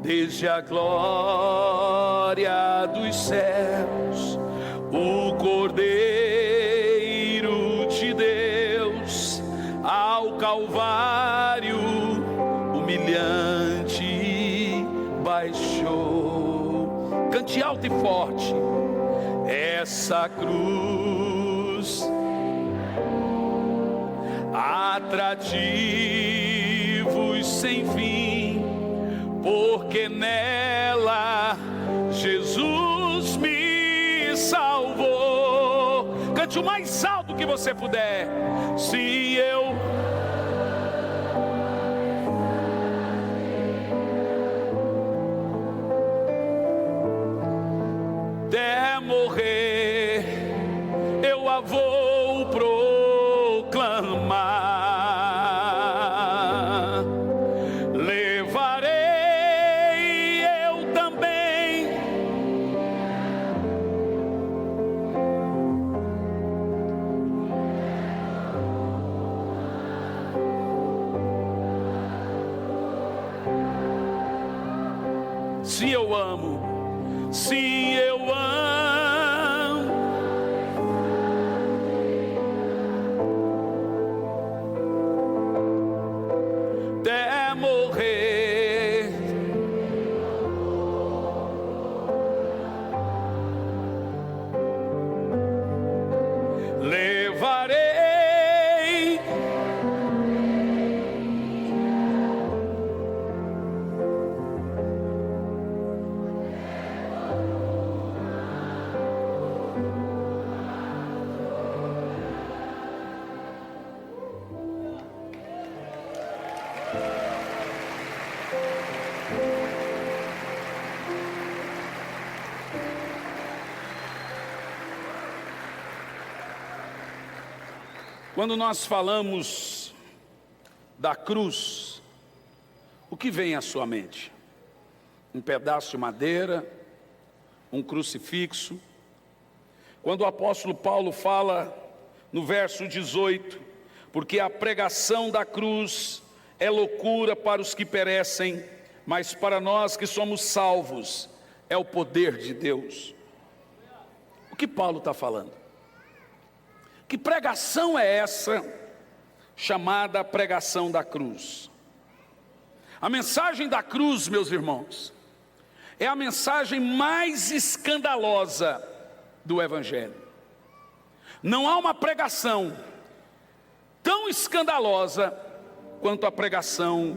desde a glória dos céus, o Cordeiro de Deus ao Calvário humilhante baixou. Cante alto e forte: essa cruz, atrativos sem fim, porque nela Jesus me salvou. Cante o mais alto que você puder. Se eu der morrer, eu a vou proclamar. Levarei eu também se eu amo, se eu amo, até morrer, levarei. Quando nós falamos da cruz, o que vem à sua mente? Um pedaço de madeira, um crucifixo. Quando o apóstolo Paulo fala no verso 18, porque a pregação da cruz é loucura para os que perecem, mas para nós que somos salvos é o poder de Deus. O que Paulo está falando? Que pregação é essa chamada pregação da cruz? A mensagem da cruz, meus irmãos, é a mensagem mais escandalosa do Evangelho. Não há uma pregação tão escandalosa quanto a pregação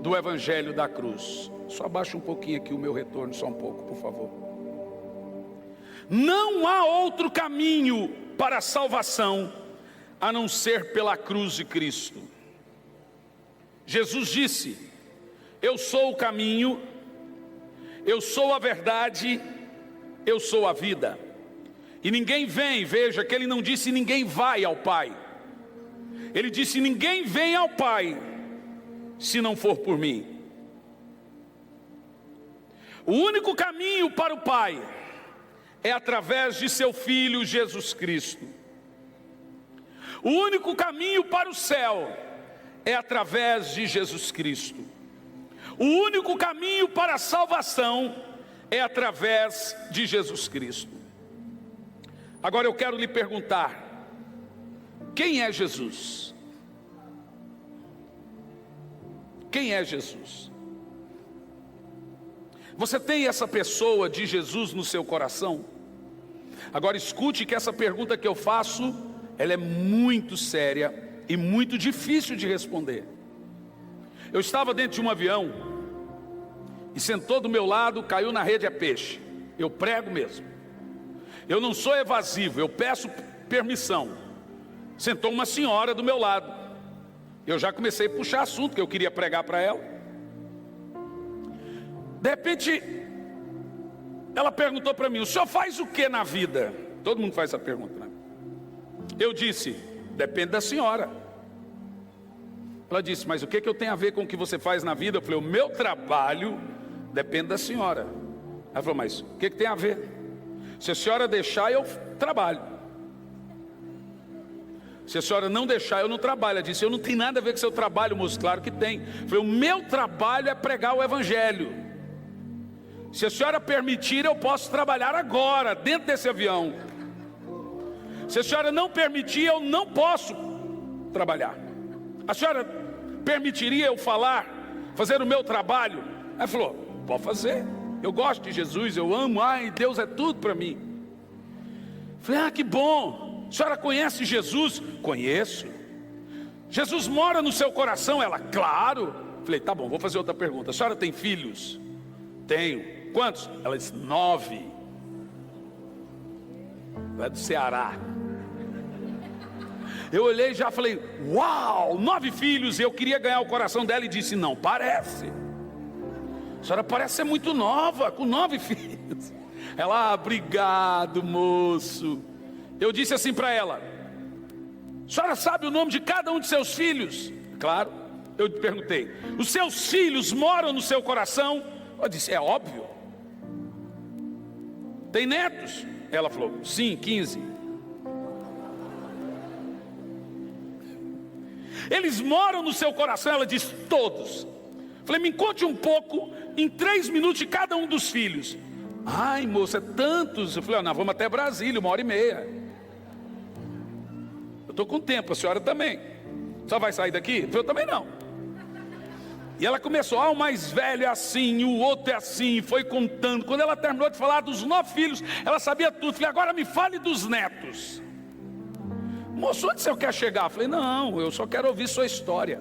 do Evangelho da cruz. Só abaixa um pouquinho aqui o meu retorno, só um pouco, por favor. Não há outro caminho para a salvação a não ser pela cruz de Cristo. Jesus disse: eu sou o caminho, eu sou a verdade, eu sou a vida. E ninguém vem, veja que ele não disse ninguém vai ao Pai. Ele disse ninguém vem ao Pai se não for por mim. O único caminho para o Pai é através de seu Filho Jesus Cristo. O único caminho para o céu é através de Jesus Cristo. O único caminho para a salvação é através de Jesus Cristo. Agora eu quero lhe perguntar: quem é Jesus? Quem é Jesus? Você tem essa pessoa de Jesus no seu coração? Agora escute que essa pergunta que eu faço, ela é muito séria e muito difícil de responder. Eu estava dentro de um avião e sentou do meu lado, caiu na rede é peixe. Eu prego mesmo. Eu não sou evasivo, eu peço permissão. Sentou uma senhora do meu lado. Eu já comecei a puxar assunto que eu queria pregar para ela. De repente, ela perguntou para mim: o senhor faz o que na vida? Todo mundo faz essa pergunta, né? Eu disse: depende da senhora. Ela disse: mas o que eu tenho a ver com o que você faz na vida? Eu falei: o meu trabalho depende da senhora. Ela falou: mas o que tem a ver? Se a senhora deixar, eu trabalho. Se a senhora não deixar, eu não trabalho. Ela disse: eu não tenho nada a ver com seu trabalho, moço. Claro que tem. Eu falei: o meu trabalho é pregar o Evangelho. se a senhora permitir, eu posso trabalhar agora, dentro desse avião. Se a senhora não permitir, eu não posso trabalhar. A senhora permitiria eu falar, fazer o meu trabalho? Ela falou, pode fazer. Eu gosto de Jesus, eu amo, ai, Deus é tudo para mim. Falei, que bom. A senhora conhece Jesus? Conheço. Jesus mora no seu coração? Ela, claro. Falei, tá bom, vou fazer outra pergunta. A senhora tem filhos? Tenho. Quantos? Ela disse, 9. É do Ceará. Eu olhei e já falei, uau, 9 filhos. E eu queria ganhar o coração dela e disse, não parece. A senhora parece ser muito nova, com 9 filhos. Ela, obrigado, moço. Eu disse assim para ela, a senhora sabe o nome de cada um de seus filhos? Claro. Eu perguntei, os seus filhos moram no seu coração? Ela disse, é óbvio. Tem netos? Ela falou, sim, 15. Eles moram no seu coração? Ela disse, todos. Falei, me conte um pouco, em 3 minutos, de cada um dos filhos. Ai, moça, tantos. Eu falei, nós vamos até Brasília, 1h30. Eu estou com tempo, a senhora também. Só vai sair daqui? Eu falei, eu também não. E ela começou, o mais velho é assim, o outro é assim, foi contando. Quando ela terminou de falar dos 9 filhos, ela sabia tudo. Falei, agora me fale dos netos. Moço, onde você quer chegar? Eu falei, não, eu só quero ouvir sua história.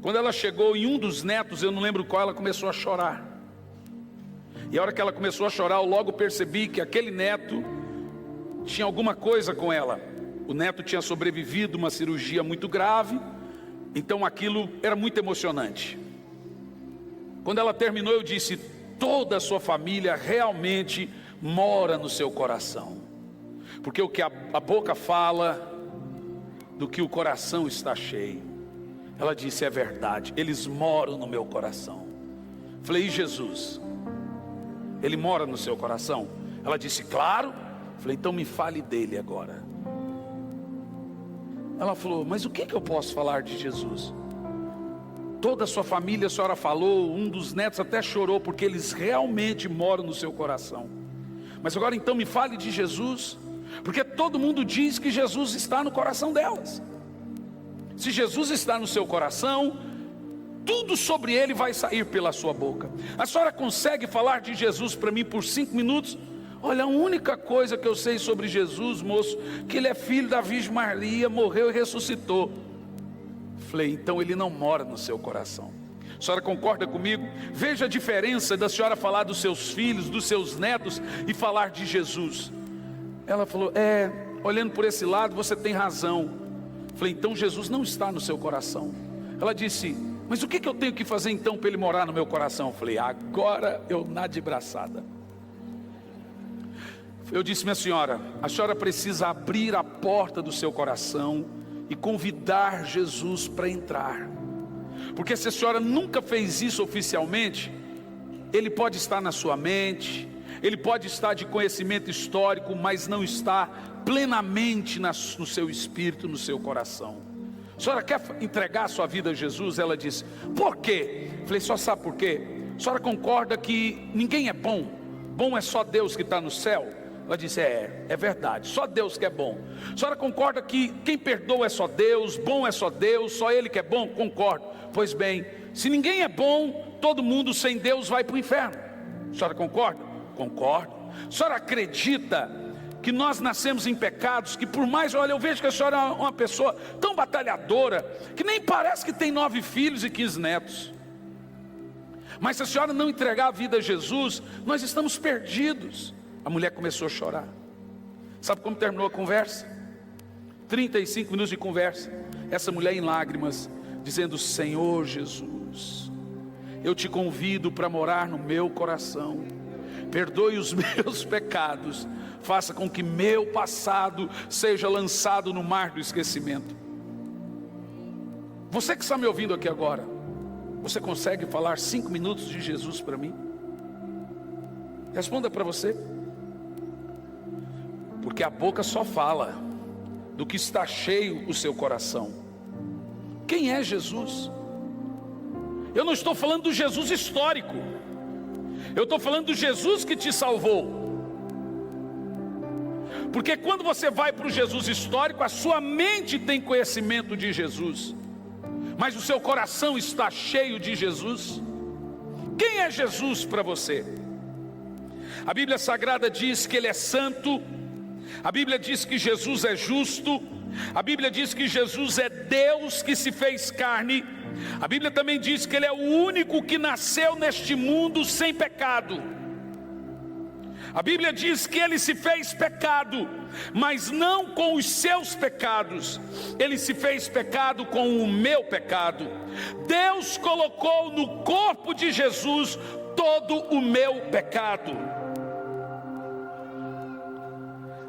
Quando ela chegou em um dos netos, eu não lembro qual, ela começou a chorar. E a hora que ela começou a chorar, eu logo percebi que aquele neto tinha alguma coisa com ela. O neto tinha sobrevivido uma cirurgia muito grave, então aquilo era muito emocionante. Quando ela terminou, eu disse, toda a sua família realmente mora no seu coração. Porque o que a boca fala, do que o coração está cheio. Ela disse, é verdade, eles moram no meu coração. Falei, e Jesus? Ele mora no seu coração? Ela disse, claro. Falei, então me fale dele agora. Ela falou, mas o que eu posso falar de Jesus? Toda a sua família, a senhora falou, um dos netos até chorou, porque eles realmente moram no seu coração. Mas agora então me fale de Jesus, porque todo mundo diz que Jesus está no coração delas. Se Jesus está no seu coração, tudo sobre ele vai sair pela sua boca. A senhora consegue falar de Jesus para mim por 5 minutos? Olha, a única coisa que eu sei sobre Jesus, moço, que ele é filho da Virgem Maria, morreu e ressuscitou. Falei, então ele não mora no seu coração. A senhora concorda comigo? Veja a diferença da senhora falar dos seus filhos, dos seus netos e falar de Jesus. Ela falou, olhando por esse lado você tem razão. Falei, então Jesus não está no seu coração. Ela disse, mas o que eu tenho que fazer então para ele morar no meu coração? Falei, agora eu nado de braçada. Eu disse, minha senhora, a senhora precisa abrir a porta do seu coração e convidar Jesus para entrar. Porque se a senhora nunca fez isso oficialmente, ele pode estar na sua mente, ele pode estar de conhecimento histórico, mas não está plenamente no seu espírito, no seu coração. A senhora quer entregar a sua vida a Jesus? Ela disse, por quê? Falei, só sabe por quê? A senhora concorda que ninguém é bom? Bom é só Deus que está no céu? Ela disse, é verdade, só Deus que é bom. A senhora concorda que quem perdoa é só Deus, bom é só Deus, só Ele que é bom? Concordo. Pois bem, se ninguém é bom, todo mundo sem Deus vai para o inferno. A senhora concorda? Concordo. A senhora acredita que nós nascemos em pecados, que por mais, olha, eu vejo que a senhora é uma pessoa tão batalhadora, que nem parece que tem 9 filhos e 15 netos. Mas se a senhora não entregar a vida a Jesus, nós estamos perdidos. A mulher começou a chorar. Sabe como terminou a conversa? 35 minutos de conversa. Essa mulher em lágrimas, dizendo, Senhor Jesus, eu te convido para morar no meu coração. Perdoe os meus pecados. Faça com que meu passado seja lançado no mar do esquecimento. Você que está me ouvindo aqui agora, você consegue falar 5 minutos de Jesus para mim? Responda para você. Porque a boca só fala do que está cheio o seu coração. Quem é Jesus? Eu não estou falando do Jesus histórico. Eu estou falando do Jesus que te salvou. Porque quando você vai para o Jesus histórico, a sua mente tem conhecimento de Jesus, mas o seu coração está cheio de Jesus. Quem é Jesus para você? A Bíblia Sagrada diz que Ele é santo. A Bíblia diz que Jesus é justo. A Bíblia diz que Jesus é Deus que se fez carne. A Bíblia também diz que Ele é o único que nasceu neste mundo sem pecado. A Bíblia diz que Ele se fez pecado, mas não com os seus pecados. Ele se fez pecado com o meu pecado. Deus colocou no corpo de Jesus todo o meu pecado.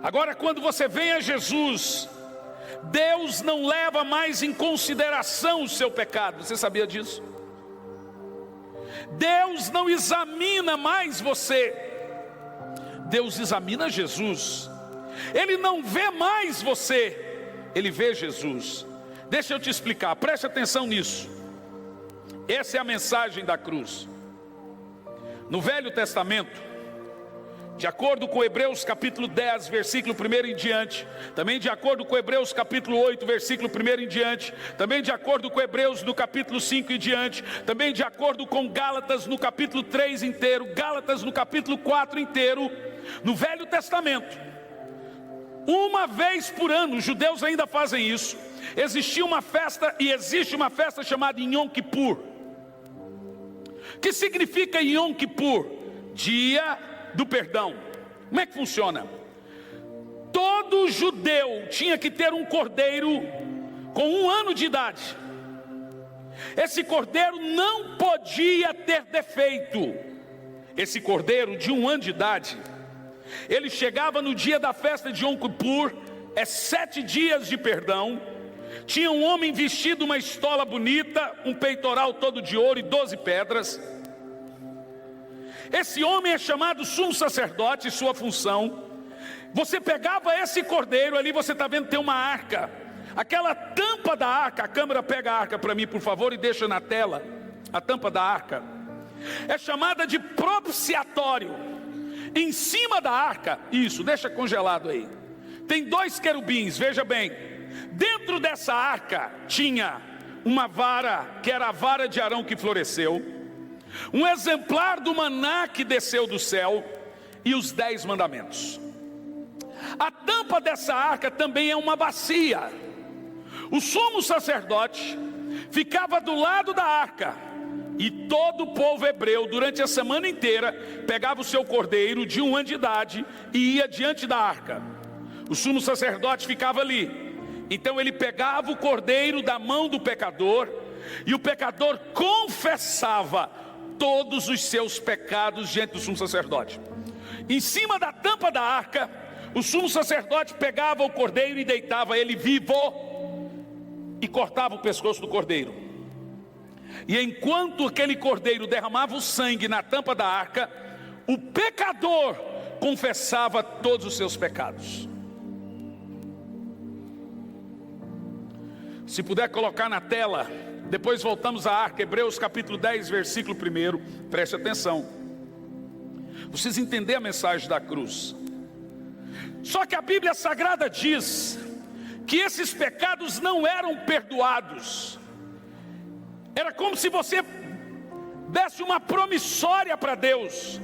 Agora, quando você vem a Jesus, Deus não leva mais em consideração o seu pecado. Você sabia disso? Deus não examina mais você. Deus examina Jesus. Ele não vê mais você, Ele vê Jesus. Deixa eu te explicar, preste atenção nisso. Essa é a mensagem da cruz. No Velho Testamento, de acordo com Hebreus capítulo 10, versículo 1 em diante, também de acordo com Hebreus capítulo 8, versículo 1 em diante, também de acordo com Hebreus no capítulo 5 em diante, também de acordo com Gálatas no capítulo 3 inteiro, Gálatas no capítulo 4 inteiro, no Velho Testamento, uma vez por ano, os judeus ainda fazem isso, existia uma festa e existe uma festa chamada Yom Kippur. Que significa Yom Kippur? Dia do perdão. Como é que funciona? Todo judeu tinha que ter um cordeiro com 1 ano de idade. Esse cordeiro não podia ter defeito. Esse cordeiro de 1 ano de idade, ele chegava no dia da festa de Yom Kippur, 7 dias de perdão. Tinha um homem vestido uma estola bonita, um peitoral todo de ouro e 12 pedras. Esse homem é chamado sumo sacerdote, sua função. Você pegava esse cordeiro ali, você está vendo, tem uma arca. Aquela tampa da arca, a câmera pega a arca para mim, por favor, e deixa na tela. A tampa da arca é chamada de propiciatório. Em cima da arca, isso, deixa congelado aí, tem 2 querubins, veja bem. Dentro dessa arca tinha uma vara, que era a vara de Arão que floresceu, um exemplar do maná que desceu do céu e os 10 mandamentos. A tampa dessa arca também é uma bacia. O sumo sacerdote ficava do lado da arca, e todo o povo hebreu durante a semana inteira pegava o seu cordeiro de 1 ano de idade e ia diante da arca. O sumo sacerdote ficava ali. Então ele pegava o cordeiro da mão do pecador, e o pecador confessava todos os seus pecados diante do sumo sacerdote. Em cima da tampa da arca, o sumo sacerdote pegava o cordeiro e deitava ele vivo e cortava o pescoço do cordeiro. E enquanto aquele cordeiro derramava o sangue na tampa da arca, o pecador confessava todos os seus pecados. Se puder colocar na tela, depois voltamos à arca, Hebreus capítulo 10, versículo 1, preste atenção. Vocês entenderem a mensagem da cruz. Só que a Bíblia Sagrada diz que esses pecados não eram perdoados. Era como se você desse uma promissória para Deus,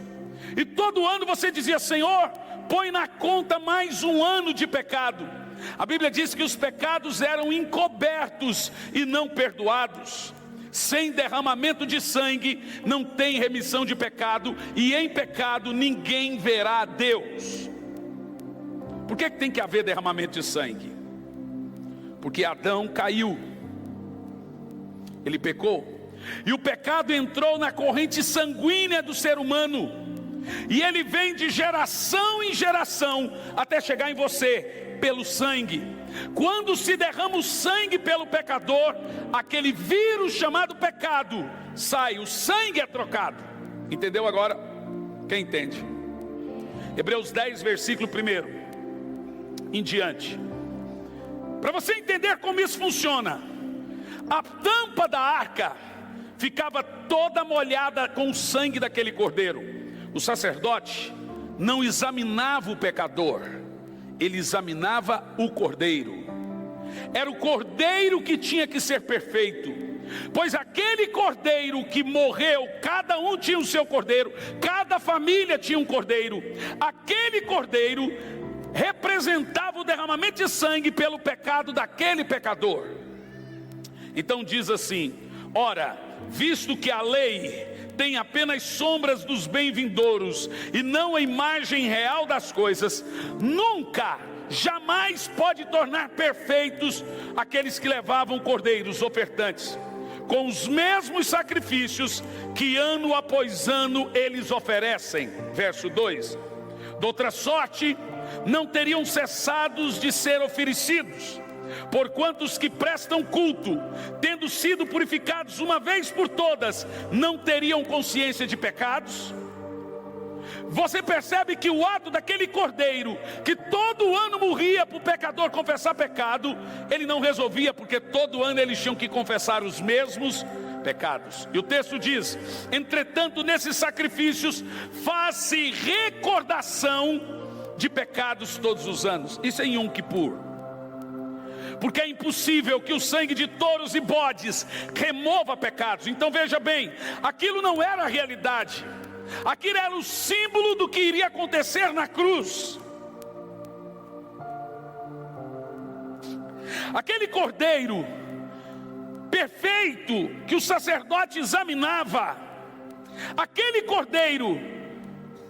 e todo ano você dizia: Senhor, põe na conta mais 1 ano de pecado. A Bíblia diz que os pecados eram encobertos e não perdoados. Sem derramamento de sangue não tem remissão de pecado, e em pecado ninguém verá a Deus. Por que tem que haver derramamento de sangue? Porque Adão caiu, ele pecou, e o pecado entrou na corrente sanguínea do ser humano, e ele vem de geração em geração até chegar em você pelo sangue. Quando se derrama o sangue pelo pecador, aquele vírus chamado pecado sai, o sangue é trocado. Entendeu agora? Quem entende? Hebreus 10, versículo 1 em diante. Para você entender como isso funciona, a tampa da arca ficava toda molhada com o sangue daquele cordeiro. O sacerdote não examinava o pecador, ele examinava o cordeiro. Era o cordeiro que tinha que ser perfeito, pois aquele cordeiro que morreu, cada um tinha o seu cordeiro, cada família tinha um cordeiro. Aquele cordeiro representava o derramamento de sangue pelo pecado daquele pecador. Então diz assim: ora, visto que a lei tem apenas sombras dos bem vindouros e não a imagem real das coisas, nunca, jamais pode tornar perfeitos aqueles que levavam cordeiros ofertantes, com os mesmos sacrifícios que ano após ano eles oferecem. Verso 2: de outra sorte, não teriam cessados de ser oferecidos, porquanto os que prestam culto, tendo sido purificados uma vez por todas, não teriam consciência de pecados. Você percebe que o ato daquele cordeiro, que todo ano morria para o pecador confessar pecado, ele não resolvia, porque todo ano eles tinham que confessar os mesmos pecados. E o texto diz: entretanto, nesses sacrifícios faz-se recordação de pecados todos os anos. Isso é em Yom Kippur, porque é impossível que o sangue de touros e bodes remova pecados. Então veja bem, aquilo não era a realidade, aquilo era o símbolo do que iria acontecer na cruz. Aquele cordeiro perfeito que o sacerdote examinava, aquele cordeiro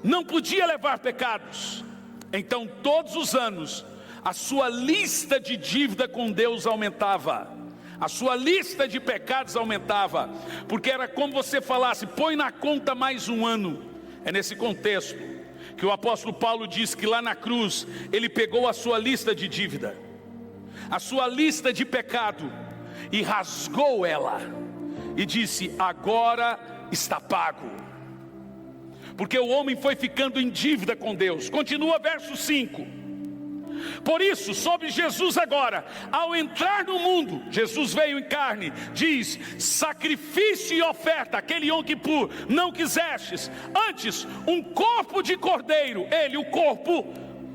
não podia levar pecados. Então todos os anos a sua lista de dívida com Deus aumentava, a sua lista de pecados aumentava, porque era como você falasse: põe na conta mais um ano. É nesse contexto que o apóstolo Paulo diz que lá na cruz ele pegou a sua lista de dívida, a sua lista de pecado, e rasgou ela e disse: agora está pago. Porque o homem foi ficando em dívida com Deus. Continua verso 5: por isso, sobre Jesus agora, ao entrar no mundo, Jesus veio em carne, diz: sacrifício e oferta, aquele Yom Kippur, não quisestes, antes um corpo de cordeiro, ele, o corpo,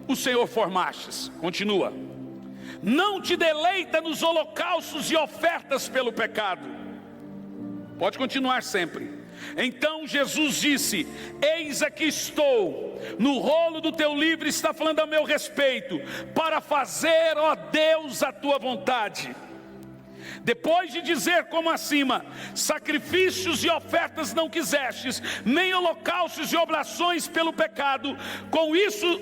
o Senhor formastes. Continua: não te deleita nos holocaustos e ofertas pelo pecado. Pode continuar sempre. Então Jesus disse: eis aqui estou, no rolo do teu livro está falando a meu respeito, para fazer, ó Deus, a tua vontade. Depois de dizer como acima: sacrifícios e ofertas não quisestes, nem holocaustos e oblações pelo pecado, com isso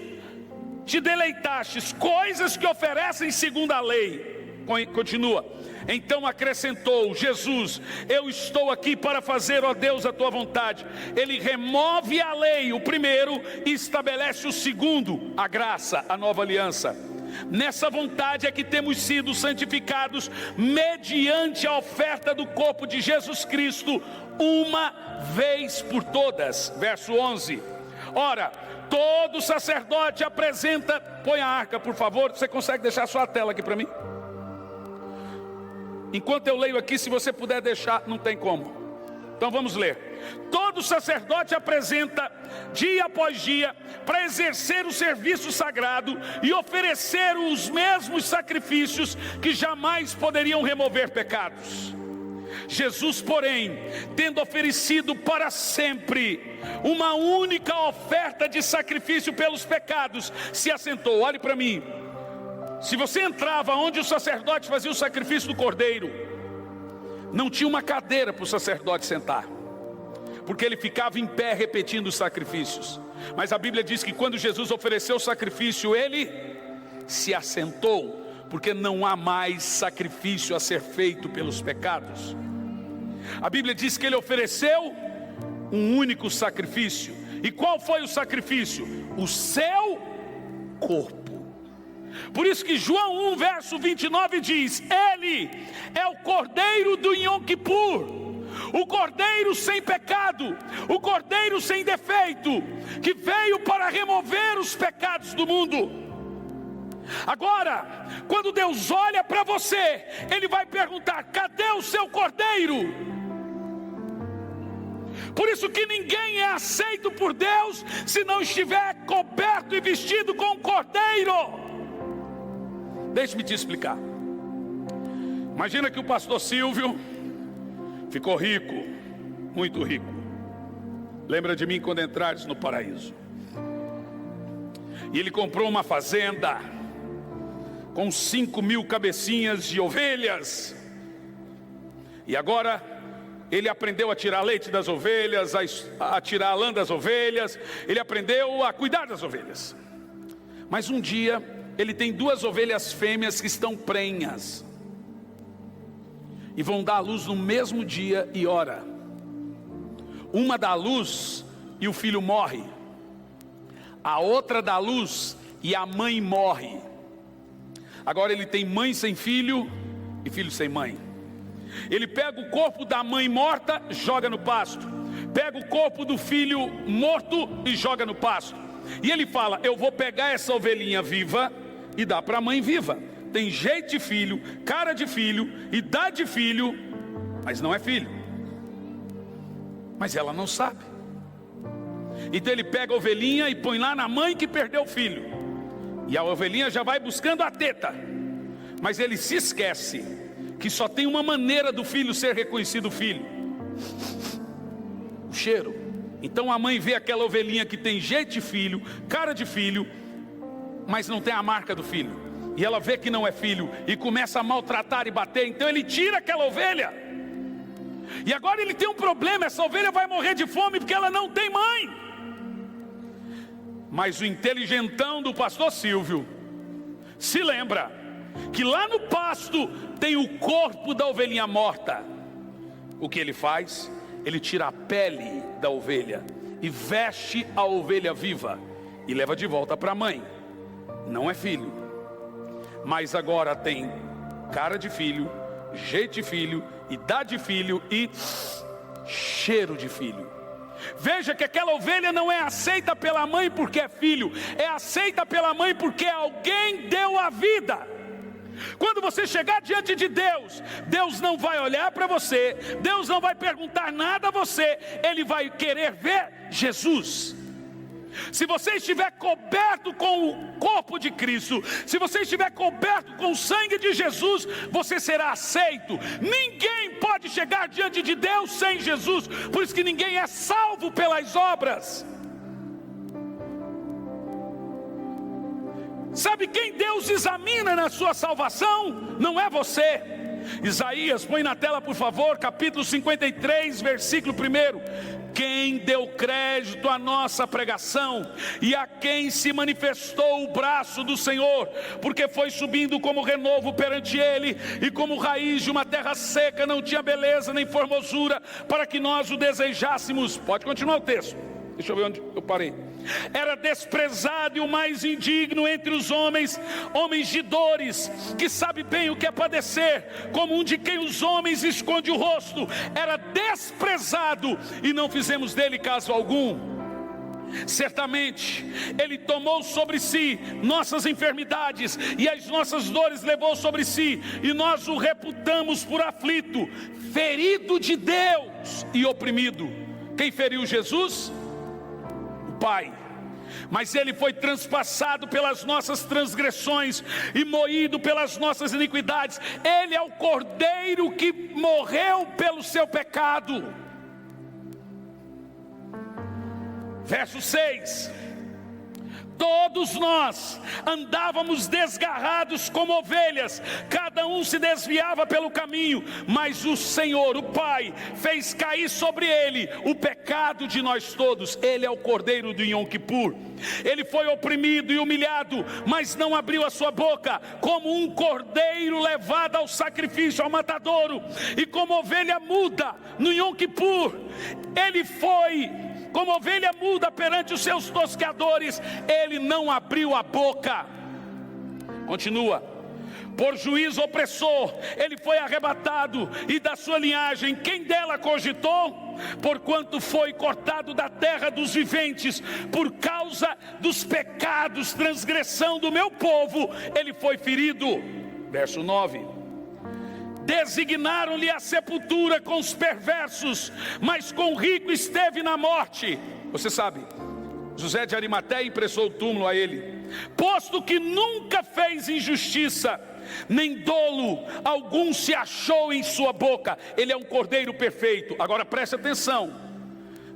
te deleitastes, coisas que oferecem segundo a lei. Continua: então acrescentou Jesus: eu estou aqui para fazer, ó Deus, a tua vontade. Ele remove a lei, o primeiro, e estabelece o segundo, a graça, a nova aliança. Nessa vontade é que temos sido santificados mediante a oferta do corpo de Jesus Cristo, uma vez por todas. Verso 11: ora, todo sacerdote apresenta... Põe a arca, por favor. Você consegue deixar só a tela aqui para mim? Enquanto eu leio aqui, se você puder deixar, não tem como. Então vamos ler. Todo sacerdote apresenta dia após dia para exercer o serviço sagrado e oferecer os mesmos sacrifícios que jamais poderiam remover pecados. Jesus, porém, tendo oferecido para sempre uma única oferta de sacrifício pelos pecados, se assentou. Olhe para mim. Se você entrava onde o sacerdote fazia o sacrifício do cordeiro, não tinha uma cadeira para o sacerdote sentar, porque ele ficava em pé repetindo os sacrifícios. Mas a Bíblia diz que quando Jesus ofereceu o sacrifício, ele se assentou, porque não há mais sacrifício a ser feito pelos pecados. A Bíblia diz que ele ofereceu um único sacrifício. E qual foi o sacrifício? O seu corpo. Por isso que João 1 verso 29 diz: ele é o cordeiro do Yom Kippur, o cordeiro sem pecado, o cordeiro sem defeito, que veio para remover os pecados do mundo. Agora, quando Deus olha para você, Ele vai perguntar: cadê o seu cordeiro? Por isso que ninguém é aceito por Deus se não estiver coberto e vestido com um cordeiro. Deixe-me te explicar. Imagina que o pastor Silvio ficou rico, muito rico. Lembra de mim quando entrares no paraíso. E ele comprou uma fazenda com 5.000 cabecinhas de ovelhas. E agora ele aprendeu a tirar leite das ovelhas, a tirar a lã das ovelhas. Ele aprendeu a cuidar das ovelhas. Mas um dia ele tem 2 ovelhas fêmeas que estão prenhas. E vão dar à luz no mesmo dia e hora. Uma dá à luz e o filho morre. A outra dá à luz e a mãe morre. Agora ele tem mãe sem filho e filho sem mãe. Ele pega o corpo da mãe morta, joga no pasto. Pega o corpo do filho morto e joga no pasto. E ele fala: eu vou pegar essa ovelhinha viva e dar para a mãe viva. Tem jeito de filho, cara de filho, idade de filho, mas não é filho. Mas ela não sabe. Então ele pega a ovelhinha e põe lá na mãe que perdeu o filho. E a ovelhinha já vai buscando a teta. Mas ele se esquece que só tem uma maneira do filho ser reconhecido filho: o cheiro. Então a mãe vê aquela ovelhinha que tem jeito de filho, cara de filho, mas não tem a marca do filho. E ela vê que não é filho e começa a maltratar e bater. Então ele tira aquela ovelha. E agora ele tem um problema: essa ovelha vai morrer de fome porque ela não tem mãe. Mas o inteligentão do pastor Silvio se lembra que lá no pasto tem o corpo da ovelhinha morta. O que ele faz? Ele tira a pele da ovelha e veste a ovelha viva e leva de volta para a mãe. Não é filho, mas agora tem cara de filho, jeito de filho, idade de filho e cheiro de filho. Veja que aquela ovelha não é aceita pela mãe porque é filho, é aceita pela mãe porque alguém deu a vida. Quando você chegar diante de Deus, Deus não vai olhar para você, Deus não vai perguntar nada a você, Ele vai querer ver Jesus. Se você estiver coberto com o corpo de Cristo, se você estiver coberto com o sangue de Jesus, você será aceito. Ninguém pode chegar diante de Deus sem Jesus. Por isso que ninguém é salvo pelas obras. Sabe quem Deus examina na sua salvação? Não é você. Isaías, põe na tela por favor, capítulo 53, versículo 1. Quem deu crédito à nossa pregação e a quem se manifestou o braço do Senhor, porque foi subindo como renovo perante ele, e como raiz de uma terra seca, não tinha beleza nem formosura, para que nós o desejássemos. Pode continuar o texto, deixa eu ver onde eu parei. Era desprezado e o mais indigno entre os homens, homens de dores, que sabe bem o que é padecer, como um de quem os homens esconde o rosto. Era desprezado e não fizemos dele caso algum. Certamente ele tomou sobre si nossas enfermidades e as nossas dores levou sobre si, e nós o reputamos por aflito, ferido de Deus e oprimido. Quem feriu Jesus? Pai. Mas ele foi transpassado pelas nossas transgressões e moído pelas nossas iniquidades. Ele é o cordeiro que morreu pelo seu pecado. Verso 6. Todos nós andávamos desgarrados como ovelhas, cada um se desviava pelo caminho, mas o Senhor, o Pai, fez cair sobre ele o pecado de nós todos. Ele é o cordeiro do Yom Kippur. Ele foi oprimido e humilhado, mas não abriu a sua boca, como um cordeiro levado ao sacrifício, ao matadouro, e como ovelha muda no Yom Kippur, ele foi como ovelha muda perante os seus tosqueadores, ele não abriu a boca. Continua. Por juízo opressor, ele foi arrebatado, e da sua linhagem, quem dela cogitou? Porquanto foi cortado da terra dos viventes, por causa dos pecados, transgressão do meu povo, ele foi ferido. Verso 9. Designaram-lhe a sepultura com os perversos, mas com o rico esteve na morte. Você sabe, José de Arimateia emprestou o túmulo a ele, posto que nunca fez injustiça, nem dolo algum se achou em sua boca. Ele é um cordeiro perfeito. Agora preste atenção,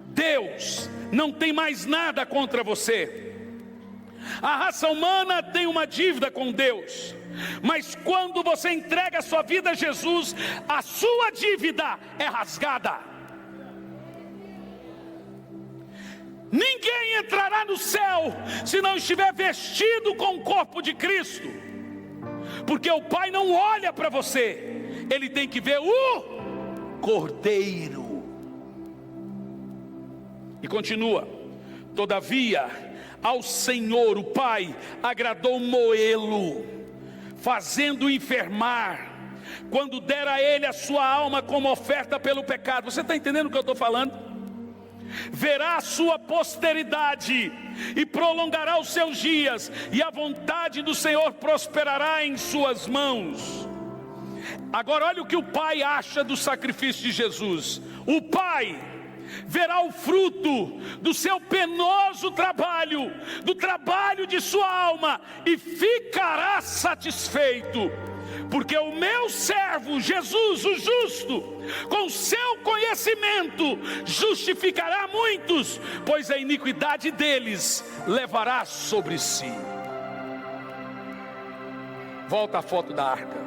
Deus não tem mais nada contra você. A raça humana tem uma dívida com Deus, mas quando você entrega a sua vida a Jesus, a sua dívida é rasgada. Ninguém entrará no céu se não estiver vestido com o corpo de Cristo, porque o Pai não olha para você, Ele tem que ver o Cordeiro. E continua: todavia ao Senhor o Pai agradou moê-lo, fazendo-o enfermar, quando dera a ele a sua alma como oferta pelo pecado. Você está entendendo o que eu estou falando? Verá a sua posteridade e prolongará os seus dias, e a vontade do Senhor prosperará em suas mãos. Agora olha o que o Pai acha do sacrifício de Jesus. O Pai verá o fruto do seu penoso trabalho, do trabalho de sua alma, e ficará satisfeito, porque o meu servo Jesus, o justo, com seu conhecimento justificará muitos, pois a iniquidade deles levará sobre si. Volta a foto da arca.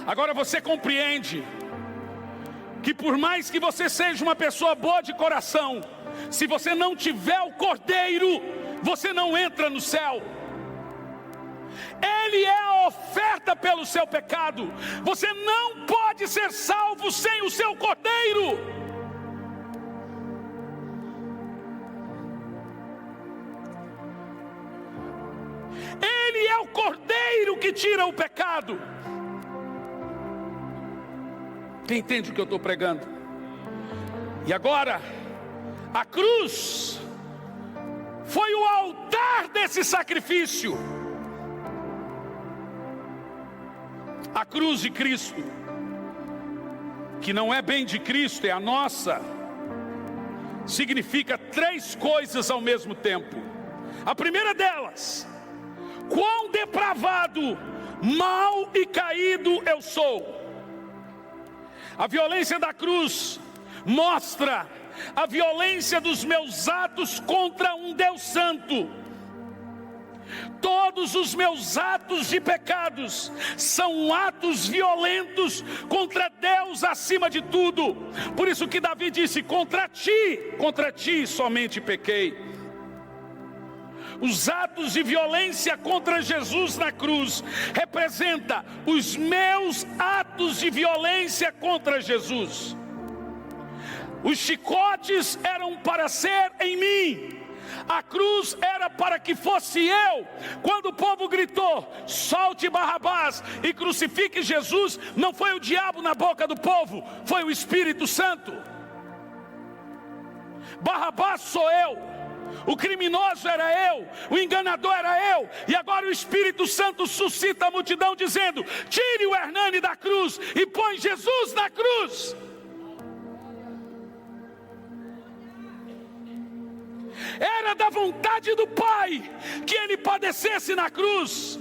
Agora você compreende que por mais que você seja uma pessoa boa de coração, se você não tiver o Cordeiro, você não entra no céu. Ele é a oferta pelo seu pecado. Você não pode ser salvo sem o seu Cordeiro. Ele é o Cordeiro que tira o pecado. Quem entende o que eu estou pregando? E agora, a cruz foi o altar desse sacrifício. A cruz de Cristo, que não é bem de Cristo, é a nossa, significa três coisas ao mesmo tempo. A primeira delas: quão depravado, mau e caído eu sou. A violência da cruz mostra a violência dos meus atos contra um Deus santo. Todos os meus atos de pecados são atos violentos contra Deus acima de tudo. Por isso que Davi disse: contra ti somente pequei. Os atos de violência contra Jesus na cruz representa os meus atos de violência contra Jesus. Os chicotes eram para ser em mim, a cruz era para que fosse eu. Quando o povo gritou: solte Barrabás e crucifique Jesus, não foi o diabo na boca do povo, foi o Espírito Santo. Barrabás sou eu, o criminoso era eu, o enganador era eu, e agora o Espírito Santo suscita a multidão dizendo: tire o Hernani da cruz e põe Jesus na cruz. Era da vontade do Pai que ele padecesse na cruz.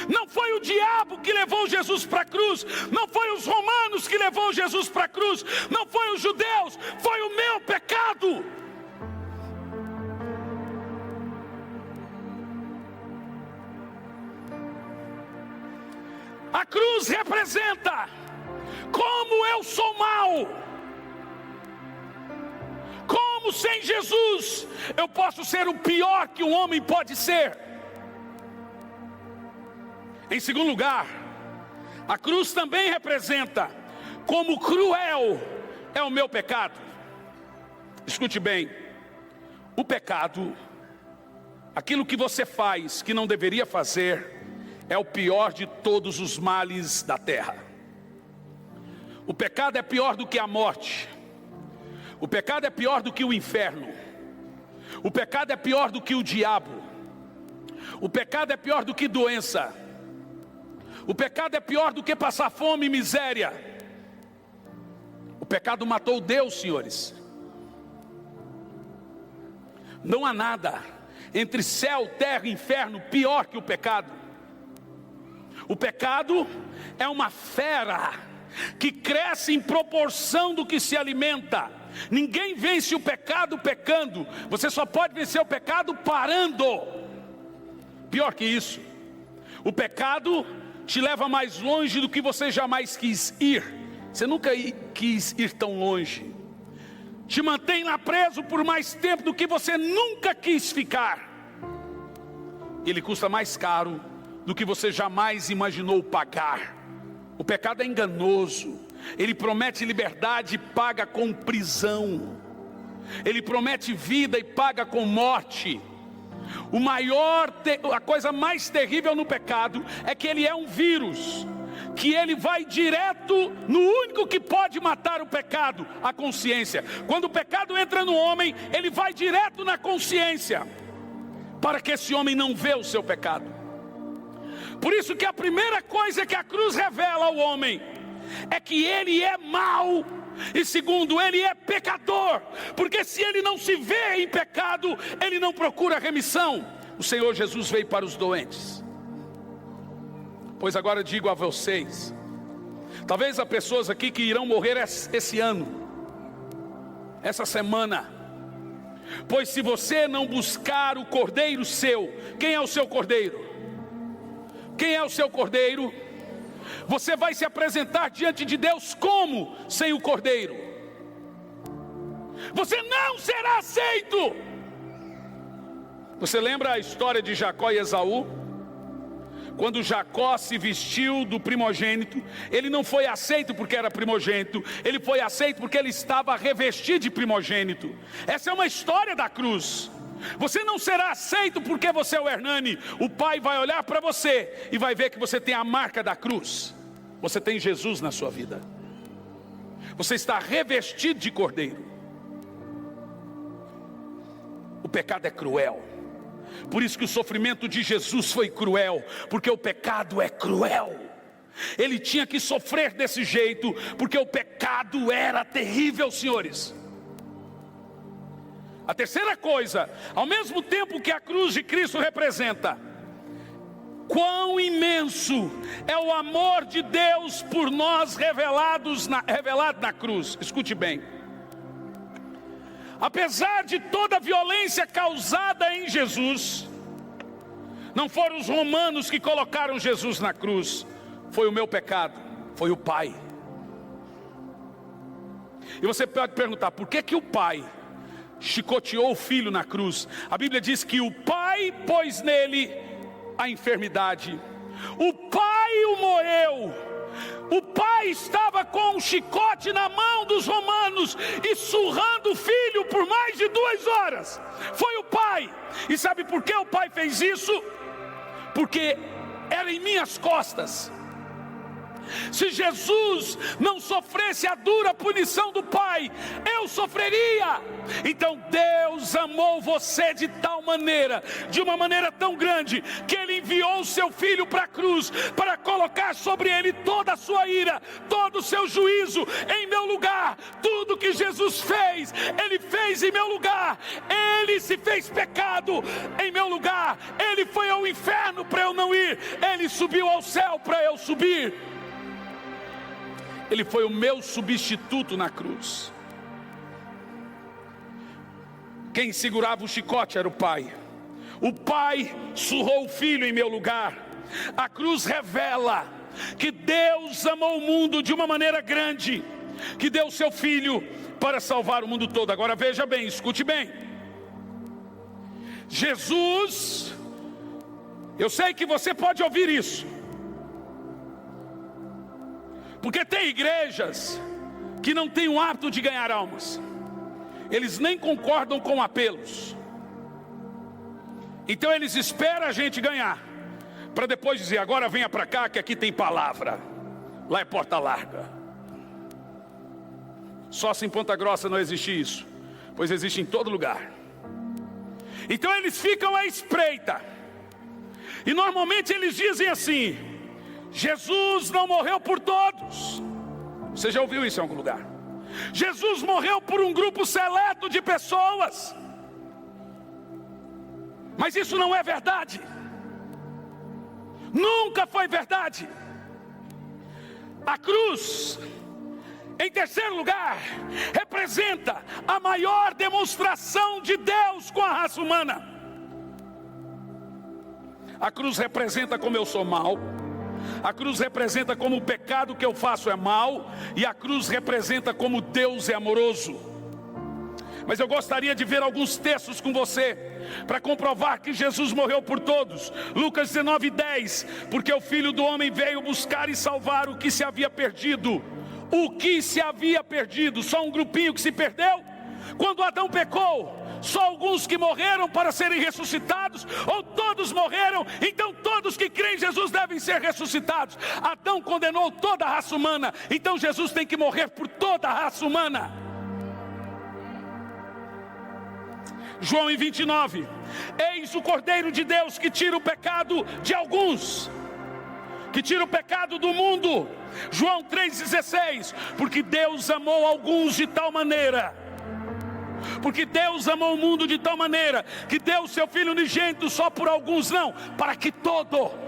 Não foi o diabo que levou Jesus para a cruz, não foi os romanos que levou Jesus para a cruz, não foi os judeus, foi o meu pecado. A cruz representa como eu sou mau, como sem Jesus eu posso ser o pior que um homem pode ser. Em segundo lugar, a cruz também representa como cruel é o meu pecado. Escute bem, o pecado, aquilo que você faz que não deveria fazer, é o pior de todos os males da terra. O pecado é pior do que a morte. O pecado é pior do que o inferno. O pecado é pior do que o diabo. O pecado é pior do que doença. O pecado é pior do que passar fome e miséria. O pecado matou Deus, senhores. Não há nada entre céu, terra e inferno pior que o pecado. O pecado é uma fera que cresce em proporção do que se alimenta. Ninguém vence o pecado pecando. Você só pode vencer o pecado parando. Pior que isso, o pecado te leva mais longe do que você jamais quis ir. Você nunca quis ir tão longe. Te mantém lá preso por mais tempo do que você nunca quis ficar. Ele custa mais caro do que você jamais imaginou pagar. O pecado é enganoso. Ele promete liberdade e paga com prisão. Ele promete vida e paga com morte. A coisa mais terrível no pecado é que ele é um vírus, que ele vai direto no único que pode matar o pecado, a consciência. Quando o pecado entra no homem, ele vai direto na consciência, para que esse homem não vê o seu pecado. Por isso que a primeira coisa que a cruz revela ao homem é que ele é mau, e segundo, ele é pecador, porque se ele não se vê em pecado, ele não procura remissão. O Senhor Jesus veio para os doentes. Pois agora digo a vocês, talvez há pessoas aqui que irão morrer esse ano, essa semana, pois se você não buscar o cordeiro seu, quem é o seu cordeiro? Quem é o seu cordeiro? Você vai se apresentar diante de Deus como? Sem o cordeiro. Você não será aceito. Você lembra a história de Jacó e Esaú? Quando Jacó se vestiu do primogênito, ele não foi aceito porque era primogênito, ele foi aceito porque ele estava revestido de primogênito. Essa é uma história da cruz. Você não será aceito porque você é o Hernani. O pai vai olhar para você e vai ver que você tem a marca da cruz. Você tem Jesus na sua vida. Você está revestido de cordeiro. O pecado é cruel. Por isso que o sofrimento de Jesus foi cruel, porque o pecado é cruel. Ele tinha que sofrer desse jeito, porque o pecado era terrível, senhores. A terceira coisa, ao mesmo tempo que a cruz de Cristo representa quão imenso é o amor de Deus por nós revelado na cruz. Escute bem. Apesar de toda a violência causada em Jesus, não foram os romanos que colocaram Jesus na cruz, foi o meu pecado, foi o Pai. E você pode perguntar, por que o Pai chicoteou o Filho na cruz? A Bíblia diz que o Pai pôs nele a enfermidade, o Pai o moeu. O pai estava com um chicote na mão dos romanos e surrando o filho por mais de 2 horas. Foi o pai. E sabe por que o pai fez isso? Porque era em minhas costas. Se Jesus não sofresse a dura punição do Pai, eu sofreria. Então Deus amou você de tal maneira, de uma maneira tão grande, que Ele enviou o seu Filho para a cruz, para colocar sobre Ele toda a sua ira, todo o seu juízo em meu lugar. Tudo que Jesus fez, Ele fez em meu lugar. Ele se fez pecado em meu lugar. Ele foi ao inferno para eu não ir. Ele subiu ao céu para eu subir. Ele foi o meu substituto na cruz. Quem segurava o chicote era o Pai. O Pai surrou o Filho em meu lugar. A cruz revela que Deus amou o mundo de uma maneira grande, que deu o seu Filho para salvar o mundo todo. Agora veja bem, escute bem. Jesus, eu sei que você pode ouvir isso, porque tem igrejas que não têm o hábito de ganhar almas. Eles nem concordam com apelos. Então eles esperam a gente ganhar, para depois dizer, agora venha para cá que aqui tem palavra. Lá é porta larga. Só se em Ponta Grossa não existe isso, pois existe em todo lugar. Então eles ficam à espreita. E normalmente eles dizem assim: Jesus não morreu por todos. Você já ouviu isso em algum lugar? Jesus morreu por um grupo seleto de pessoas. Mas isso não é verdade. Nunca foi verdade. A cruz, em terceiro lugar, representa a maior demonstração de Deus com a raça humana. A cruz representa como eu sou mau. A cruz representa como o pecado que eu faço é mau. E a cruz representa como Deus é amoroso. Mas eu gostaria de ver alguns textos com você, para comprovar que Jesus morreu por todos. Lucas 19:10, porque o Filho do Homem veio buscar e salvar o que se havia perdido. O que se havia perdido? Só um grupinho que se perdeu? Quando Adão pecou, só alguns que morreram para serem ressuscitados? Ou todos morreram? Então todos que creem em Jesus devem ser ressuscitados. Adão condenou toda a raça humana, então Jesus tem que morrer por toda a raça humana. João 29, eis o Cordeiro de Deus que tira o pecado de alguns, que tira o pecado do mundo. João 3,16, porque Deus amou alguns de tal maneira, porque Deus amou o mundo de tal maneira, que deu o seu Filho unigênito só por alguns, não, para que todo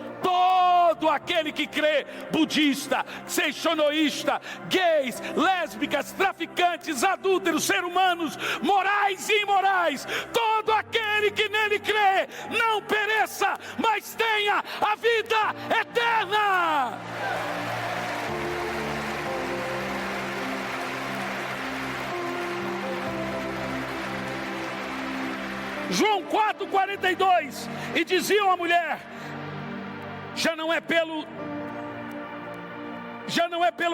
aquele que crê, budista, seixonoísta, gays, lésbicas, traficantes, adúlteros, seres humanos, morais e imorais, todo aquele que nele crê, não pereça, mas tenha a vida eterna. João 4,42, e diziam à mulher: já não é pelo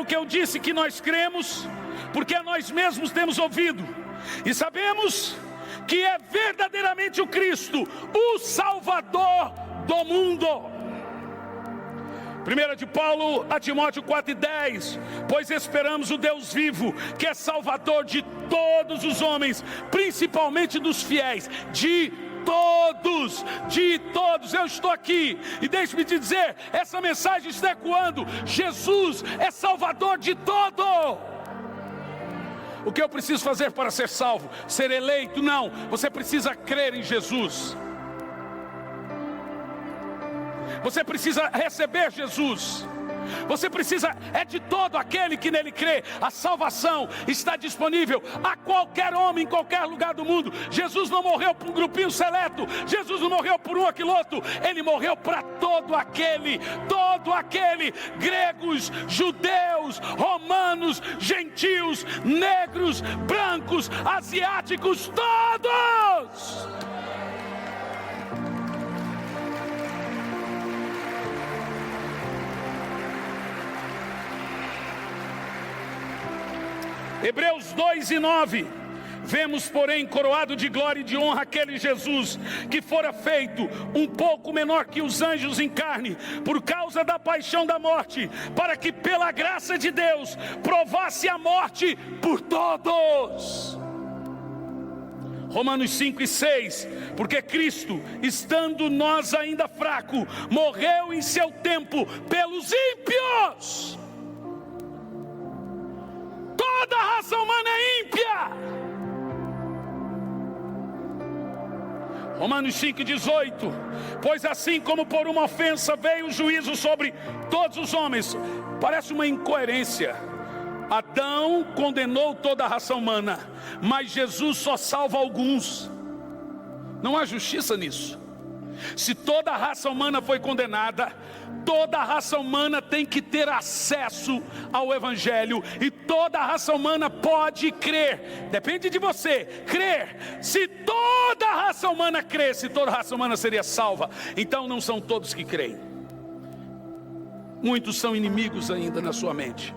que eu disse que nós cremos, porque nós mesmos temos ouvido e sabemos que é verdadeiramente o Cristo, o Salvador do mundo. 1 de Paulo a Timóteo 4,10, pois esperamos o Deus vivo, que é Salvador de todos os homens, principalmente dos fiéis, de todos, eu estou aqui, e deixe-me te dizer, essa mensagem está ecoando, Jesus é Salvador de todo. O que eu preciso fazer para ser salvo? Ser eleito? Não, você precisa crer em Jesus. Você precisa receber Jesus. Você precisa, é de todo aquele que nele crê. A salvação está disponível a qualquer homem, em qualquer lugar do mundo. Jesus não morreu por um grupinho seleto. Jesus não morreu por um aquiloto. Ele morreu para todo aquele, gregos, judeus, romanos, gentios, negros, brancos, asiáticos, todos. Hebreus 2:9, vemos porém coroado de glória e de honra aquele Jesus, que fora feito um pouco menor que os anjos em carne, por causa da paixão da morte, para que pela graça de Deus provasse a morte por todos. Romanos 5:6, porque Cristo, estando nós ainda fracos, morreu em seu tempo pelos ímpios. Toda a raça humana é ímpia. Romanos 5:18, pois assim como por uma ofensa veio o juízo sobre todos os homens. Parece uma incoerência. Adão condenou toda a raça humana, mas Jesus só salva alguns. Não há justiça nisso. Se toda a raça humana foi condenada, toda a raça humana tem que ter acesso ao Evangelho, e toda a raça humana pode crer. Depende de você crer. Se toda a raça humana cresce, toda a raça humana seria salva. Então não são todos que creem. Muitos são inimigos ainda na sua mente.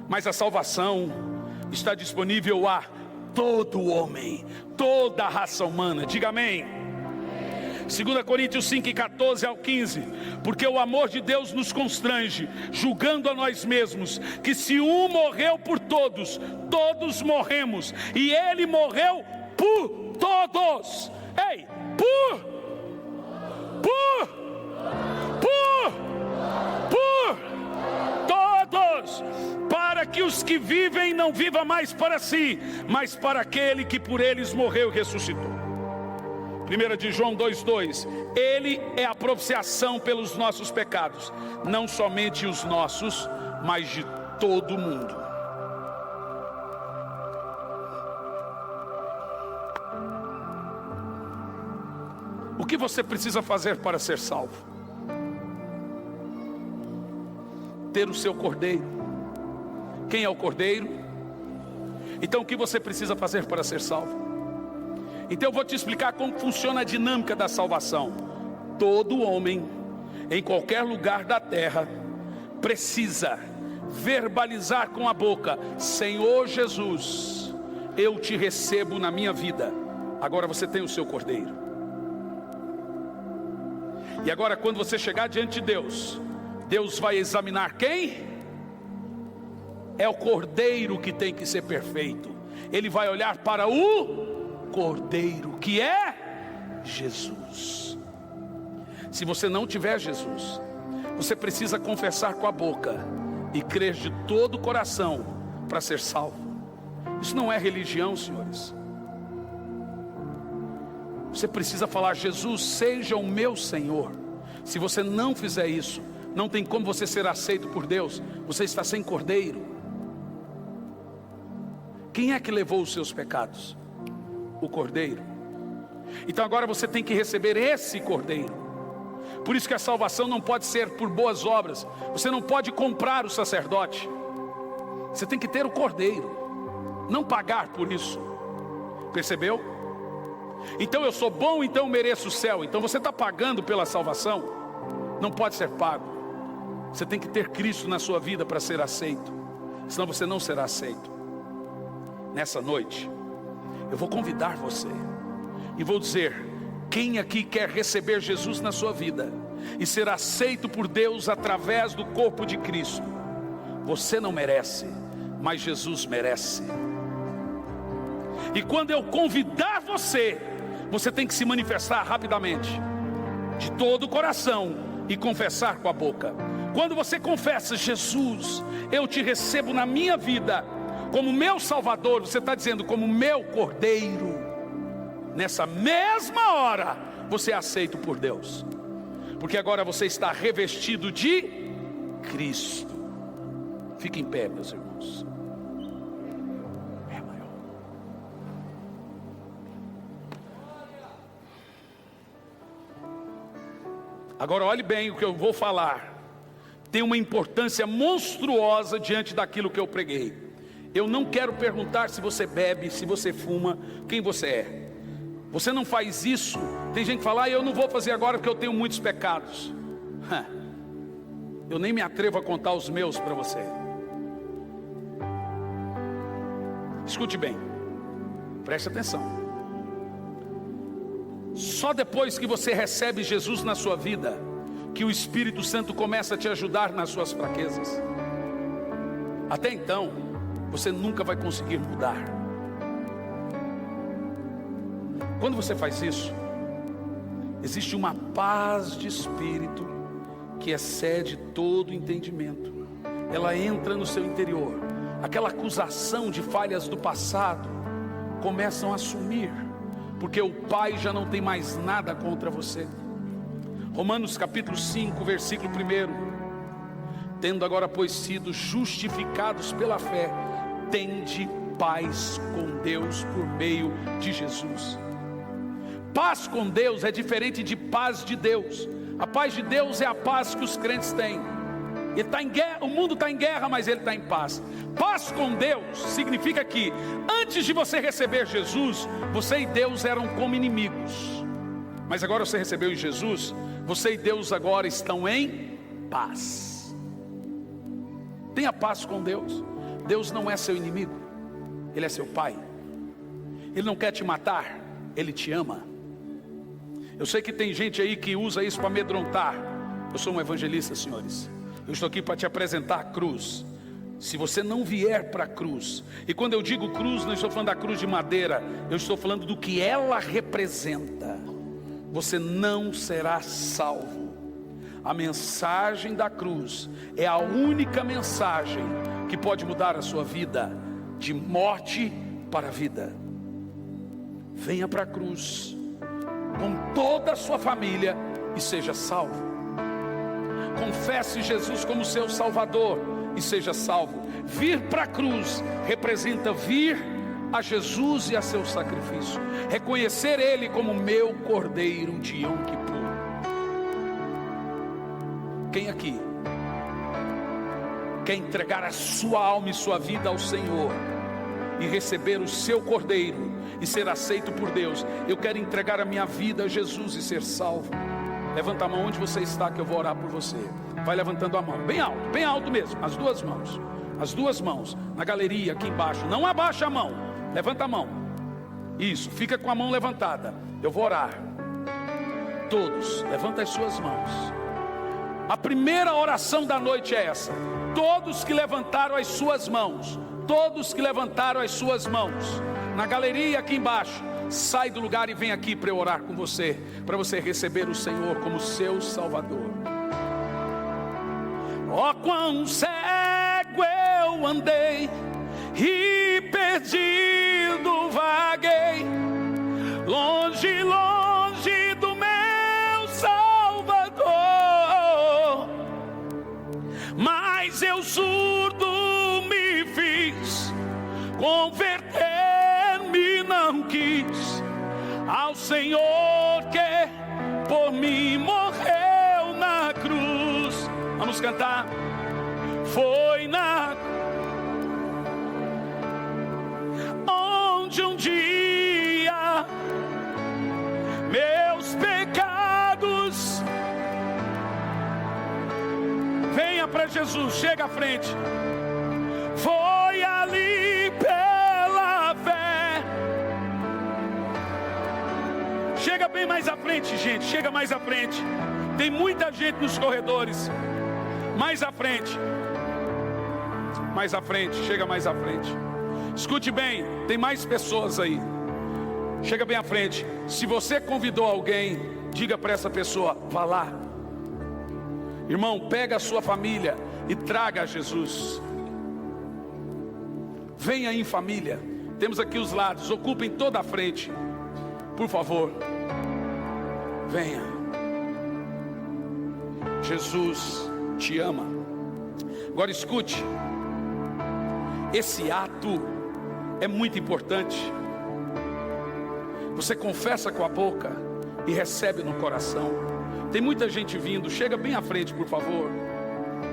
Mas a salvação está disponível a todo homem, toda a raça humana. Diga amém. 2 Coríntios 5:14 ao 15, porque o amor de Deus nos constrange, julgando a nós mesmos, que se um morreu por todos, todos morremos, e ele morreu por todos. Ei, por que os que vivem não vivam mais para si, mas para aquele que por eles morreu e ressuscitou. 1 de João 2,2: Ele é a propiciação pelos nossos pecados, não somente os nossos, mas de todo mundo. O que você precisa fazer para ser salvo? Ter o seu cordeiro. Quem é o cordeiro? Então o que você precisa fazer para ser salvo? Então eu vou te explicar como funciona a dinâmica da salvação. Todo homem, em qualquer lugar da terra, precisa verbalizar com a boca: Senhor Jesus, eu te recebo na minha vida. Agora você tem o seu cordeiro. E agora quando você chegar diante de Deus, Deus vai examinar quem? É o cordeiro que tem que ser perfeito. Ele vai olhar para o cordeiro, que é Jesus. Se você não tiver Jesus, você precisa confessar com a boca e crer de todo o coração para ser salvo. Isso não é religião, senhores. Você precisa falar: Jesus, seja o meu Senhor. Se você não fizer isso, não tem como você ser aceito por Deus. Você está sem cordeiro. Quem é que levou os seus pecados? O cordeiro. Então agora você tem que receber esse cordeiro. Por isso que a salvação não pode ser por boas obras. Você não pode comprar o sacerdote. Você tem que ter o cordeiro, não pagar por isso. Percebeu? Então eu sou bom, então eu mereço o céu. Então você está pagando pela salvação. Não pode ser pago. Você tem que ter Cristo na sua vida para ser aceito, senão você não será aceito. Nessa noite eu vou convidar você e vou dizer: quem aqui quer receber Jesus na sua vida e ser aceito por Deus através do corpo de Cristo? Você não merece, mas Jesus merece. E quando eu convidar você, você tem que se manifestar rapidamente, de todo o coração, e confessar com a boca. Quando você confessa: Jesus, eu te recebo na minha vida como meu Salvador, você está dizendo: como meu cordeiro. Nessa mesma hora você é aceito por Deus, porque agora você está revestido de Cristo. Fique em pé, meus irmãos. Agora olhe bem o que eu vou falar. Tem uma importância monstruosa diante daquilo que eu preguei. Eu não quero perguntar se você bebe, se você fuma, quem você é. Você não faz isso. Tem gente que fala: eu não vou fazer agora porque eu tenho muitos pecados. Eu nem me atrevo a contar os meus para você. Escute bem, preste atenção. Só depois que você recebe Jesus na sua vida, que o Espírito Santo começa a te ajudar nas suas fraquezas. Até então, você nunca vai conseguir mudar. Quando você faz isso, existe uma paz de espírito que excede todo entendimento. Ela entra no seu interior. Aquela acusação de falhas do passado começam a sumir, porque o Pai já não tem mais nada contra você. Romanos capítulo 5, versículo 1: tendo agora pois sido justificados pela fé, tende paz com Deus por meio de Jesus. Paz com Deus é diferente de paz de Deus. A paz de Deus é a paz que os crentes têm. Ele está em guerra, o mundo está em guerra, mas ele está em paz. Paz com Deus significa que antes de você receber Jesus, você e Deus eram como inimigos. Mas agora você recebeu em Jesus, você e Deus agora estão em paz. Tenha paz com Deus. Deus não é seu inimigo, Ele é seu Pai. Ele não quer te matar, Ele te ama. Eu sei que tem gente aí que usa isso para amedrontar. Eu sou um evangelista, senhores. Eu estou aqui para te apresentar a cruz. Se você não vier para a cruz, e quando eu digo cruz, não estou falando da cruz de madeira, eu estou falando do que ela representa, você não será salvo. A mensagem da cruz é a única mensagem que pode mudar a sua vida de morte para a vida. Venha para a cruz com toda a sua família e seja salvo. Confesse Jesus como seu Salvador e seja salvo. Vir para a cruz representa vir a Jesus e a seu sacrifício, reconhecer Ele como meu Cordeiro de Yom Kippur. Quem aqui quer entregar a sua alma e sua vida ao Senhor e receber o seu Cordeiro e ser aceito por Deus? Eu quero entregar a minha vida a Jesus e ser salvo. Levanta a mão onde você está, que eu vou orar por você. Vai levantando a mão, bem alto mesmo, as duas mãos, na galeria aqui embaixo. Não abaixa a mão, levanta a mão. Isso, fica com a mão levantada. Eu vou orar. Todos, levanta as suas mãos. A primeira oração da noite é essa. Todos que levantaram as suas mãos, na galeria aqui embaixo, sai do lugar e vem aqui para eu orar com você, para você receber o Senhor como seu Salvador. Oh, quão cego eu andei e perdido vaguei, longe, longe do meu Salvador. Mas eu surdo me fiz, converter-me não quis ao Senhor que por mim morreu na cruz. Vamos cantar. Foi na onde um dia meus pecados. Venha para Jesus, chega à frente. Foi ali pela fé. Chega bem mais à frente, gente, chega mais à frente. Tem muita gente nos corredores. Mais à frente, chega mais à frente. Escute bem, tem mais pessoas aí. Chega bem à frente. Se você convidou alguém, diga para essa pessoa, vá lá. Irmão, pega a sua família e traga a Jesus. Venha em família. Temos aqui os lados, ocupem toda a frente, por favor. Venha. Jesus te ama. Agora escute, esse ato é muito importante. Você confessa com a boca e recebe no coração. Tem muita gente vindo, chega bem à frente, por favor.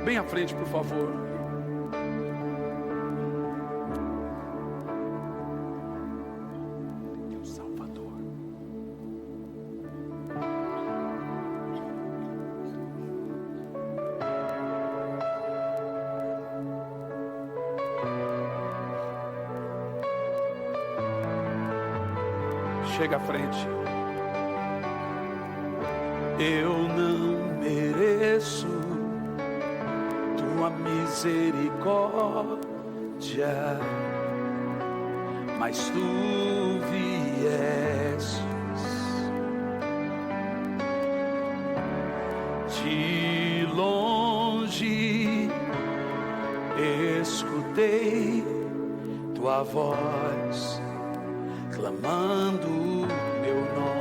Bem à frente, por favor. Deus Salvador. Chega à frente. Eu não mereço tua misericórdia, mas tu viestes de longe, escutei tua voz clamando meu nome.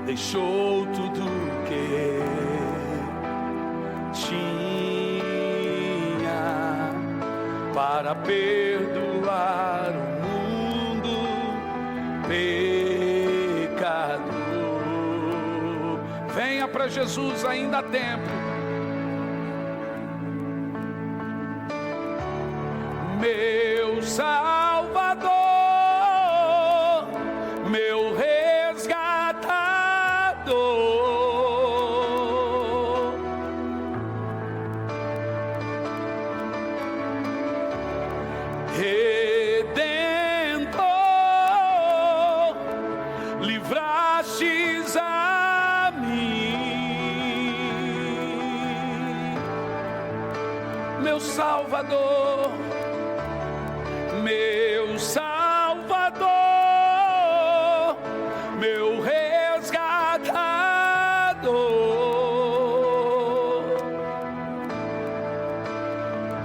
Deixou tudo que tinha para perdoar o mundo pecador. Venha para Jesus, ainda há tempo. Meu Salvador, meu resgatador, Redentor, livrastes a mim, meu Salvador, meu Salvador, meu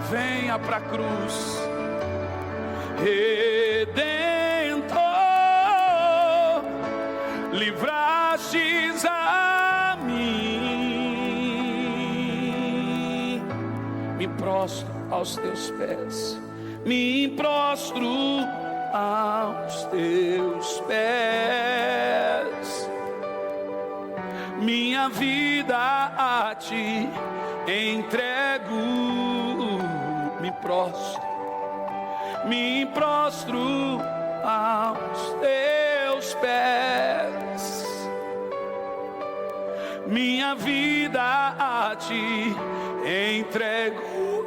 venha para a cruz. Redentor, livrastes a mim. Me prostro aos teus pés, me prostro aos teus pés. Minha vida a ti entrego, me prostro aos teus pés. Minha vida a ti entrego.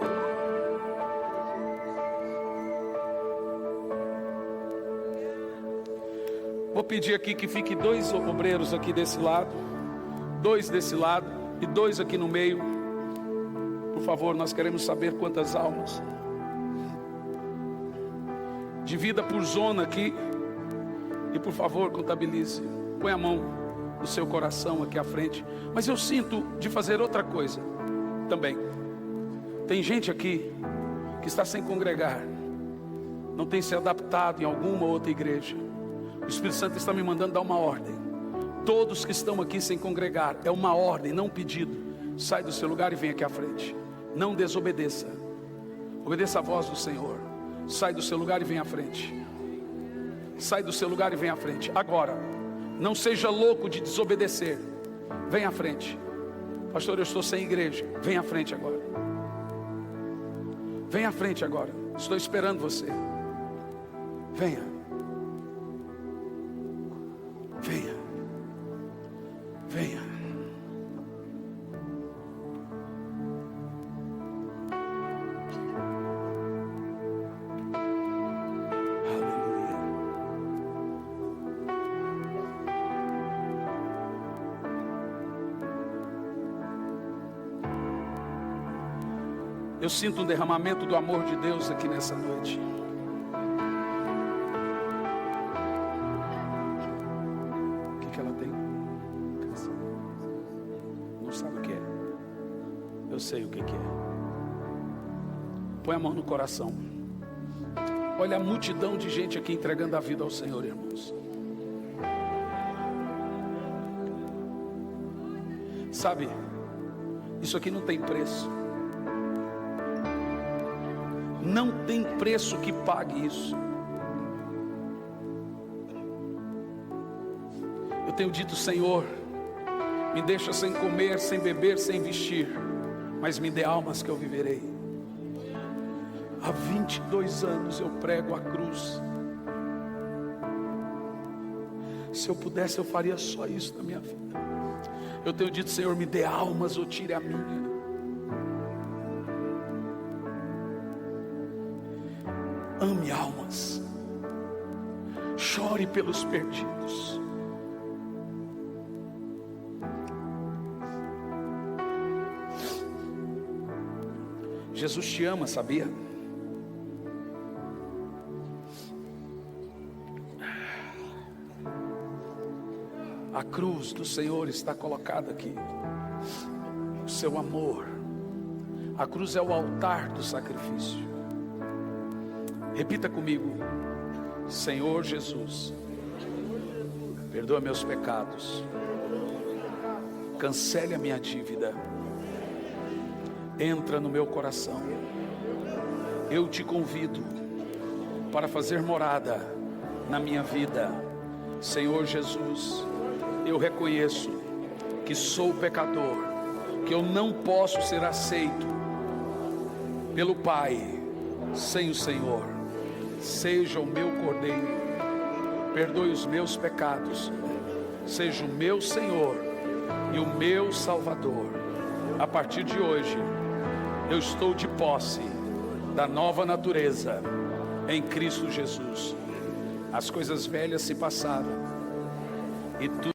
Vou pedir aqui que fique 2 obreiros aqui desse lado, 2 desse lado e 2 aqui no meio. Por favor, nós queremos saber quantas almas. Divida por zona aqui. E por favor, contabilize. Põe a mão no seu coração aqui à frente. Mas eu sinto de fazer outra coisa também. Tem gente aqui que está sem congregar, não tem se adaptado em alguma outra igreja. O Espírito Santo está me mandando dar uma ordem. Todos que estão aqui sem congregar, é uma ordem, não um pedido. Sai do seu lugar e vem aqui à frente. Não desobedeça. Obedeça a voz do Senhor. Sai do seu lugar e vem à frente. Sai do seu lugar e vem à frente. Agora, não seja louco de desobedecer. Vem à frente. Pastor, eu estou sem igreja. Vem à frente agora. Vem à frente agora. Estou esperando você. Venha. Venha. Venha. Eu sinto um derramamento do amor de Deus aqui nessa noite. O que ela tem? Não sabe o que é? Eu sei o que é. Põe a mão no coração. Olha a multidão de gente aqui entregando a vida ao Senhor, irmãos. Sabe, isso aqui não tem preço. Não tem preço que pague isso. Eu tenho dito, Senhor, me deixa sem comer, sem beber, sem vestir, mas me dê almas que eu viverei. Há 22 anos eu prego a cruz. Se eu pudesse, eu faria só isso na minha vida. Eu tenho dito, Senhor, me dê almas ou tire a minha. Ame almas, chore pelos perdidos. Jesus te ama, sabia? A cruz do Senhor está colocada aqui. O seu amor. A cruz é o altar do sacrifício. Repita comigo: Senhor Jesus, perdoa meus pecados, cancele a minha dívida, entra no meu coração. Eu te convido para fazer morada na minha vida. Senhor Jesus, eu reconheço que sou pecador, que eu não posso ser aceito pelo Pai sem o Senhor. Seja o meu cordeiro, perdoe os meus pecados, seja o meu Senhor e o meu Salvador. A partir de hoje, eu estou de posse da nova natureza em Cristo Jesus. As coisas velhas se passaram e tudo